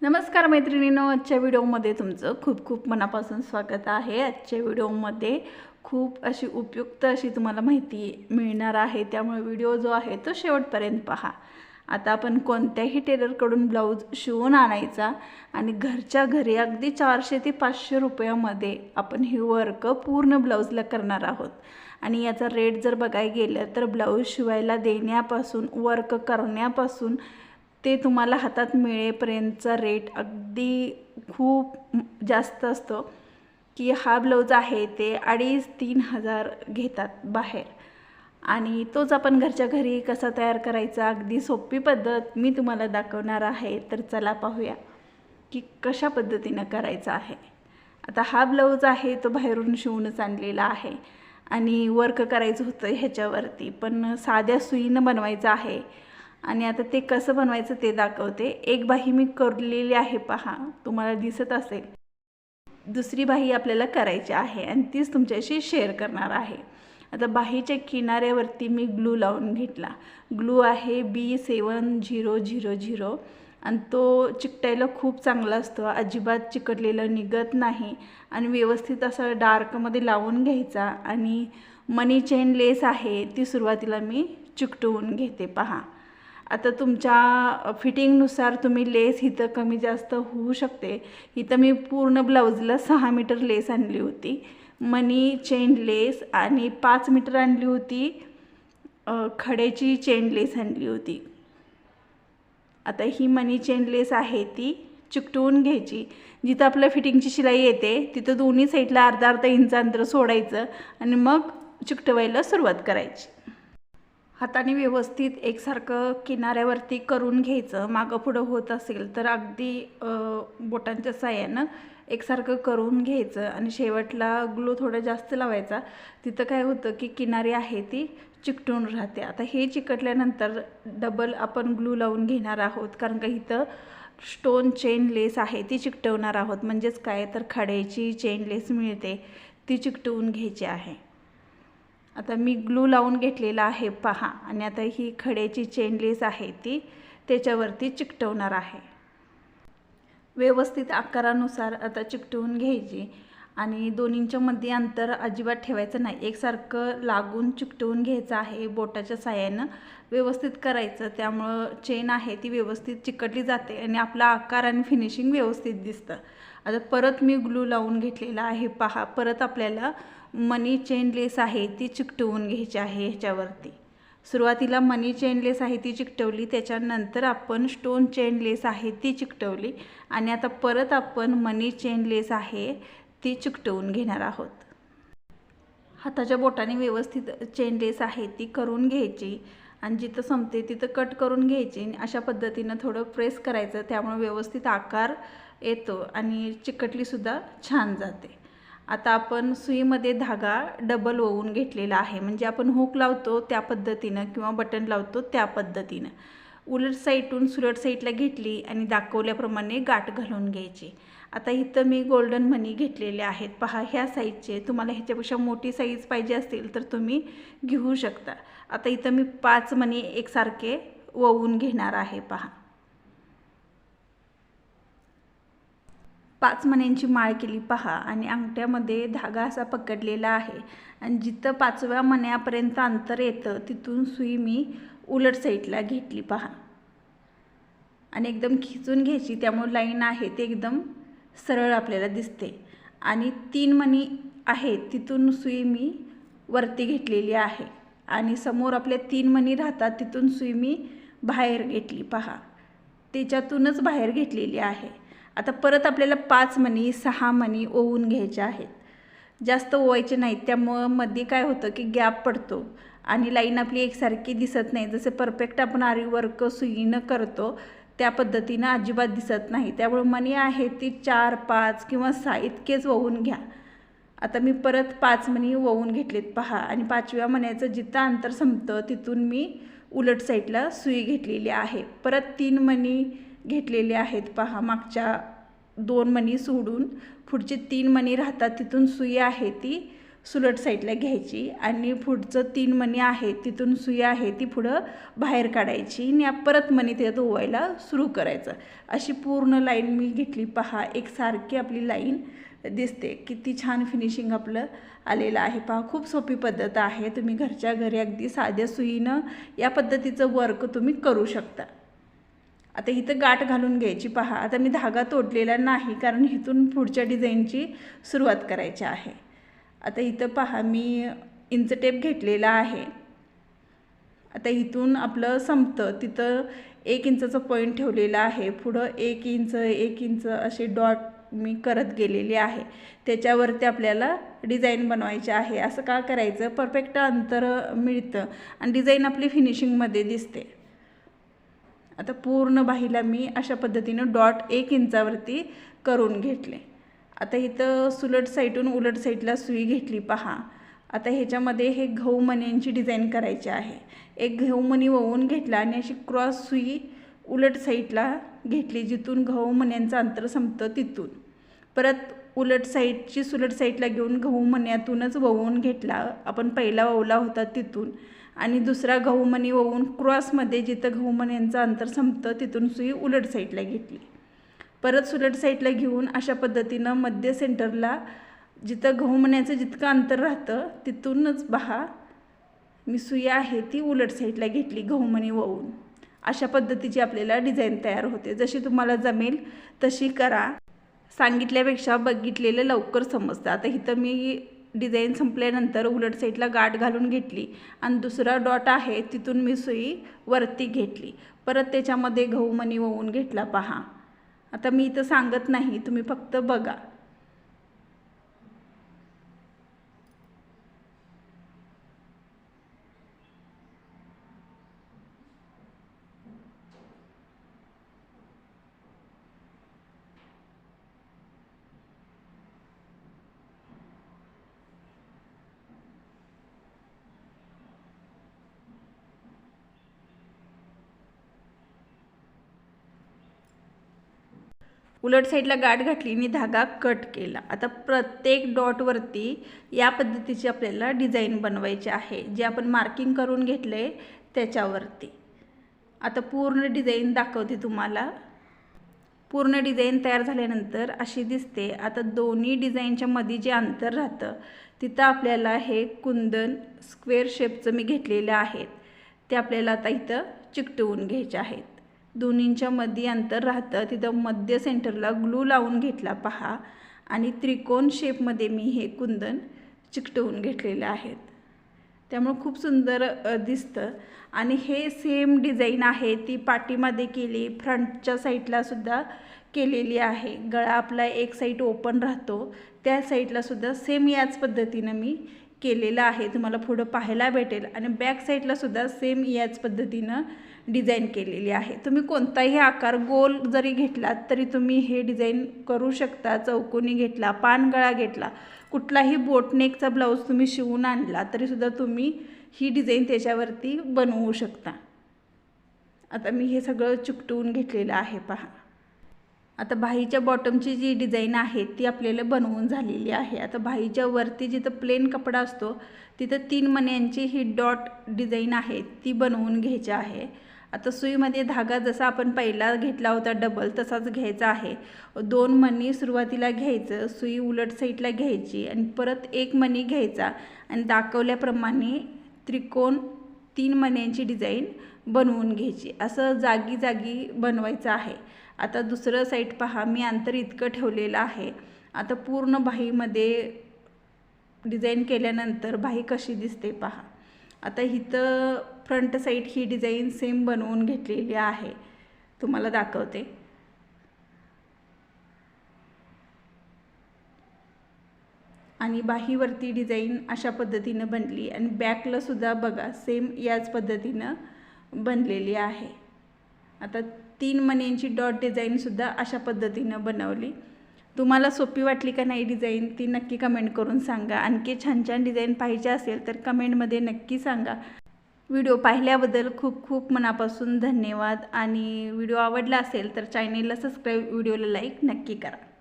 नमस्कार मैत्रिणींनो, आजच्या व्हिडिओमध्ये तुमचं खूप खूप मनापासून स्वागत आहे। आजच्या व्हिडिओमध्ये खूप अशी उपयुक्त अशी तुम्हाला माहिती मिळणार आहे, त्यामुळे व्हिडिओ जो आहे तो शेवटपर्यंत पहा। आता आपण कोणत्याही टेलरकडून ब्लाऊज शिवून आणायचा आणि घरच्या घरी अगदी 400 ते 500 रुपयामध्ये आपण हे वर्क पूर्ण ब्लाऊजला करणार आहोत। आणि याचा रेट जर बघायला गेलं तर ब्लाऊज शिवायला देण्यापासून वर्क करण्यापासून ते तुम्हाला हातात मिळेपर्यंतचा रेट अगदी खूप जास्त असतो की हा ब्लाऊज आहे ते 2,500-3,000 हजार घेतात बाहेर। आणि तोच आपण घरच्या घरी कसा तयार करायचा, अगदी सोपी पद्धत मी तुम्हाला दाखवणार आहे। तर चला पाहूया की कशा पद्धतीने करायचा आहे। आता हा ब्लाऊज आहे तो बाहेरून शिवूनच आणलेला आहे आणि वर्क करायचं होतं ह्याच्यावरती, पण साध्या सुईनं बनवायचं आहे। आणि आता ते कसं बनवायचं ते दाखवते। एक बाही मी करलेली आहे, पहा तुम्हाला दिसत असेल। दुसरी बाही आपल्याला करायची आहे आणि तीच तुमच्याशी शेअर करणार आहे। आता बाहीच्या किनाऱ्यावरती मी ग्लू लावून घेतला। ग्लू आहे B7000 आणि तो चिकटायला खूप चांगला असतो, अजिबात चिकटलेलं निघत नाही आणि व्यवस्थित असं डार्कमध्ये लावून घ्यायचा। आणि मनी चेन लेस आहे ती सुरुवातीला मी चिकटवून घेते, पहा। आता तुमच्या फिटिंगनुसार तुम्ही लेस इथं कमी जास्त होऊ शकते। इथं मी पूर्ण ब्लाऊजला 6 मीटर लेस आणली होती, मनी चेन लेस, आणि 5 मीटर आणली होती खड्याची चेन लेस आणली होती। आता ही मनी चेन लेस आहे ती चिकटवून घ्यायची। जिथं आपल्या फिटिंगची शिलाई येते तिथं दोन्ही साईडला अर्धा इंच अंतर सोडायचं आणि मग चिकटवायला सुरुवात करायची। हाताने व्यवस्थित एकसारखं किनाऱ्यावरती करून घ्यायचं। मागं पुढं होत असेल तर अगदी बोटांच्या साहाय्यानं एकसारखं करून घ्यायचं आणि शेवटला ग्लू थोडा जास्त लावायचा। तिथं काय होतं की किनारी आहे ती चिकटून राहते। आता हे चिकटल्यानंतर डबल आपण ग्लू लावून घेणार आहोत, कारण का इथं स्टोन चेन लेस आहे ती चिकटवणार आहोत। म्हणजेच काय तर खड्याची चेन लेस मिळते ती चिकटवून घ्यायची आहे। आता मी ग्लू लावून घेतलेला आहे, पहा। आणि आता ही खड्याची चेन लेस आहे ती त्याच्यावरती चिकटवणार आहे। व्यवस्थित आकारानुसार आता चिकटवून घ्यायची आणि दोन्हींच्या मध्ये अंतर अजिबात ठेवायचं नाही, एकसारखं लागून चिकटवून घ्यायचं आहे। बोटाच्या साहाय्यानं व्यवस्थित करायचं, त्यामुळं चेन आहे ती व्यवस्थित चिकटली जाते आणि आपला आकार आणि फिनिशिंग व्यवस्थित दिसतं। आता परत मी ग्लू लावून घेतलेला आहे, पहा। परत आपल्याला मनी चेन लेस आहे ती चिकटवून घ्यायची आहे ह्याच्यावरती। सुरुवातीला मनी चेन लेस आहे ती चिकटवली, त्याच्यानंतर आपण स्टोन चेन लेस आहे ती चिकटवली आणि आता परत आपण मनी चेन लेस आहे ती चिकटवून घेणार आहोत। हाताच्या बोटाने व्यवस्थित चेन लेस आहे ती करून घ्यायची आणि जिथं संपते तिथं कट करून घ्यायची। अशा पद्धतीनं थोडं प्रेस करायचं, त्यामुळे व्यवस्थित आकार येतो आणि चिकटलीसुद्धा छान जाते। आता आपण सुईमध्ये धागा डबल ओवून घेतलेला आहे, म्हणजे आपण हुक लावतो त्या पद्धतीनं किंवा बटन लावतो त्या पद्धतीनं। उलट साईडून सुलट साईडला घेतली आणि दाखवल्याप्रमाणे गाठ घालून घ्यायची। आता इथं मी गोल्डन मनी घेतलेले आहेत, पहा। ह्या साईजचे, तुम्हाला ह्याच्यापेक्षा मोठी साईज पाहिजे असतील तर तुम्ही घेऊ शकता। आता इथं मी 5 मनी एकसारखे ओवून घेणार आहे, पहा। 5 मण्यांची माळ केली, पहा। आणि अंगठ्यामध्ये धागा असा पकडलेला आहे आणि जिथं 5व्या मण्यापर्यंत अंतर येतं तिथून सुई मी उलट साईडला घेतली, पहा। आणि एकदम खिचून घ्यायची, त्यामुळे लाईन आहे ते एकदम सरळ आपल्याला दिसते। आणि 3 मणी आहेत तिथून सुई मी वरती घेतलेली आहे आणि समोर आपल्या 3 मणी राहतात तिथून सुई मी बाहेर घेतली, पहा। त्याच्यातूनच बाहेर घेतलेली आहे। आता परत आपल्याला 5 मणी 6 मणी ओवून घ्यायचे आहेत, जास्त ओवायचे नाहीत, त्यामुळं मध्ये काय होतं की गॅप पडतो आणि लाईन आपली एकसारखी दिसत नाही। जसे परफेक्ट आपण आरी वर्क सुईनं करतो त्या पद्धतीनं अजिबात दिसत नाही, त्यामुळे मणी आहे ती 4, 5 किंवा 6 इतकेच ओवून घ्या। आता मी परत 5 मणी ओवून घेतलेत, पहा। आणि 5व्या मण्याचं जिथं अंतर संपतं तिथून मी उलट साईडला सुई घेतलेली आहे। परत 3 मणी घेतलेले आहेत, पहा। मागच्या 2 मणी सोडून पुढचे 3 मणी राहतात तिथून सुई आहे ती सुलट साईडला घ्यायची आणि पुढचं 3 मणी आहे तिथून सुई आहे ती पुढं बाहेर काढायची आणि परत मणी त्यात ओवायला सुरू करायचं. अशी पूर्ण लाईन मी घेतली. पहा, एकसारखी आपली लाईन दिसते. किती छान फिनिशिंग आपलं आलेलं आहे. पहा, खूप सोपी पद्धत आहे. तुम्ही घरच्या घरी अगदी साध्या सुईनं या पद्धतीचं वर्क तुम्ही करू शकता. आता इथं गाठ घालून घ्यायची. पहा, आता मी धागा तोडलेला नाही कारण इथून पुढच्या डिझाईनची सुरुवात करायची आहे. आता इथं पहा, मी इंच टेप घेतलेला आहे. आता इथून आपलं संपतं तिथं 1 इंचाचा पॉईंट ठेवलेला आहे. पुढं 1 इंच 1 इंच असे डॉट मी करत गेलेली आहे. त्याच्यावरती आपल्याला डिझाईन बनवायचे आहे. असं का करायचं? परफेक्ट अंतर मिळतं आणि डिझाईन आपली फिनिशिंगमध्ये दिसते. आता पूर्ण बाहीला मी अशा पद्धतीनं डॉट 1 इंचावरती करून घेतले. आता इथं सुलट साईडून उलट साईडला सुई घेतली. पहा, आता ह्याच्यामध्ये हे गहू मण्यांची डिझाईन करायची आहे. एक गहू मणी वळवून घेतला आणि अशी क्रॉस सुई उलट साईडला घेतली, जिथून गहू मण्यांचं अंतर संपतं तिथून. परत उलट साईडची सुलट साईडला घेऊन गहू मण्यातूनच वळवून घेतला. आपण पहिला वळवला होता तिथून आणि दुसरा गहू मणी वळवून क्रॉसमध्ये जिथं गहू मण्यांचं अंतर संपतं तिथून सुई उलट साईडला घेतली. परत सुलट साईडला घेऊन अशा पद्धतीनं मध्य सेंटरला जिथं गहू मण्याचं जितकं अंतर राहतं तिथूनच पहा मी सुई आहे ती उलट साईडला घेतली गहू मणी वळवून. अशा पद्धतीची आपल्याला डिझाईन तयार होते. जशी तुम्हाला जमेल तशी करा. सांगितल्यापेक्षा बघितलेलं लवकर समजतं. आता इथं मी डिझाईन संपल्यानंतर उलट साईडला गाठ घालून घेतली आणि दुसरा डॉट आहे तिथून मी सुई वरती घेतली. परत त्याच्यामध्ये गहू मणी वळवून घेतला. पहा, आता मी इथं सांगत नाही, तुम्ही फक्त बघा. उलट साईडला गाठ घातली आणि धागा कट केला. आता प्रत्येक डॉटवरती या पद्धतीची आपल्याला डिझाईन बनवायची आहे, जे आपण मार्किंग करून घेतले त्याच्यावरती. आता पूर्ण डिझाईन दाखवते तुम्हाला. पूर्ण डिझाईन तयार झाल्यानंतर अशी दिसते. आता दोन्ही डिझाईनच्या मध्ये जे अंतर राहतं तिथं आपल्याला हे कुंदन स्क्वेअर शेपचं मी घेतलेलं आहेत ते आपल्याला आता इथं चिकटवून घ्यायचे आहेत. दोन्हींच्या मध्ये अंतर राहतं तिथं मध्य सेंटरला ग्लू लावून घेतला. पहा, आणि त्रिकोण शेपमध्ये मी हे कुंदन चिकटवून घेतलेले आहेत. त्यामुळे खूप सुंदर दिसतं. आणि हे सेम डिझाईन आहे ती पाठीमध्ये केली, फ्रंटच्या साईडला सुद्धा केलेली आहे. गळा आपला एक साईड ओपन राहतो त्या साईडला सुद्धा सेम याच पद्धतीनं मी केलेलं आहे. तुम्हाला पुढं पाहायला भेटेल. आणि बॅक साईडला सुद्धा सेम याच पद्धतीनं डिझाईन केलेली आहे. तुम्ही कोणताही आकार गोल जरी घेतलात तरी तुम्ही हे डिझाईन करू शकता. चौकोनी घेतला, पानगळा घेतला, कुठलाही बोटनेकचा ब्लाऊज तुम्ही शिवून आणला तरीसुद्धा तुम्ही ही डिझाईन त्याच्यावरती बनवू शकता. आता मी हे सगळं चिकटवून घेतलेलं आहे. पहा, आता बाहीच्या बॉटमची जी डिझाईन आहे ती आपल्याला बनवून झालेली आहे. आता बाहीच्या वरती जिथं प्लेन कपडा असतो तिथं 3 मण्यांची ही डॉट डिझाईन आहे ती बनवून घ्यायची आहे. आता सुईमध्ये धागा जसा आपण पहिला घेतला होता डबल तसाच घ्यायचा आहे. 2 मणी सुरुवातीला घ्यायचं, सुई उलट साईडला घ्यायची आणि परत 1 मणी घ्यायचा आणि दाखवल्याप्रमाणे त्रिकोण 3 मण्यांची डिझाईन बनवून घ्यायची. असं जागी जागी बनवायचं आहे. आता दुसरं साईड पहा, मी अंतर इतकं ठेवलेलं आहे. आता पूर्ण बाहीमध्ये डिझाईन केल्यानंतर बाही कशी दिसते पहा. आता इथं फ्रंट साईड ही डिझाईन सेम बनवून घेतलेली आहे, तुम्हाला दाखवते. आणि बाहीवरती डिझाईन अशा पद्धतीनं बनली आणि बॅकला सुद्धा बघा सेम याच पद्धतीनं बनलेली आहे. आता 3 मण्यांची डॉट डिझाईनसुद्धा अशा पद्धतीनं बनवली. तुम्हाला सोपी वाटली का नाही डिझाईन ती नक्की कमेंट करून सांगा. आणखी छान छान डिझाईन पाहिजे असेल तर कमेंटमध्ये नक्की सांगा. व्हिडिओ पाहिल्याबद्दल खूप खूप मनापासून धन्यवाद. आणि व्हिडिओ आवडला असेल तर चॅनेलला सबस्क्राईब, व्हिडिओला लाईक नक्की करा.